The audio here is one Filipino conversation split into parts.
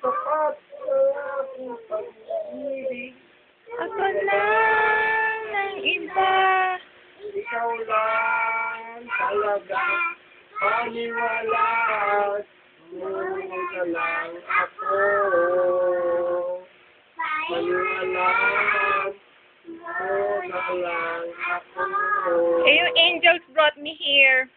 tapat ang aking pag-ibig. Ako lang ng iba. Ikaw lang talaga, paniwala mo na lang ako. Paniwala mo na lang ako. Eh, yung angels brought me here.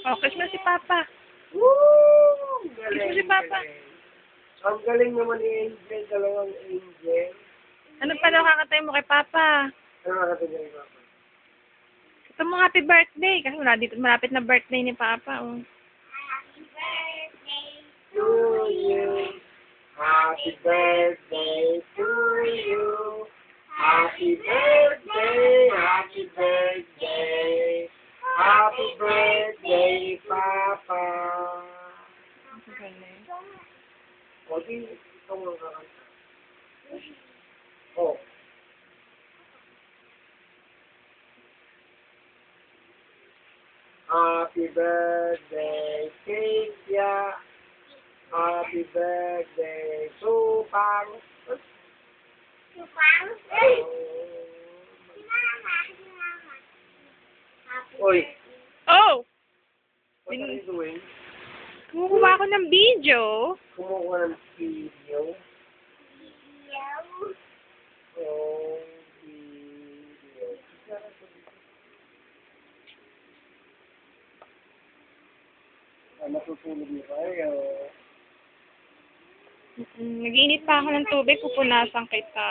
Oh, kiss mo si Papa. Woo! Kiss mo Galing, si Papa. galing. Ang galing naman ni Angel, dalawang Angel. Ano pa daw kakatay mo kay Papa? Ano nakatagay ko? Ito mo happy birthday. Kasi wala dito, malapit na birthday ni Papa. Oh. To you. Happy birthday to you. Happy birthday, happy birthday. Happy birthday, Papa. O di, ito nga kakanta. Oh. Happy birthday, Cynthia. Happy birthday, Supang. Oy, Oh! what are you doing? Kumukuha ako ng video. Kumukuha ng video. Oh, video. Matutulog niyo kayo. Nag-iinit pa ako ng tubig, pupunasan kita.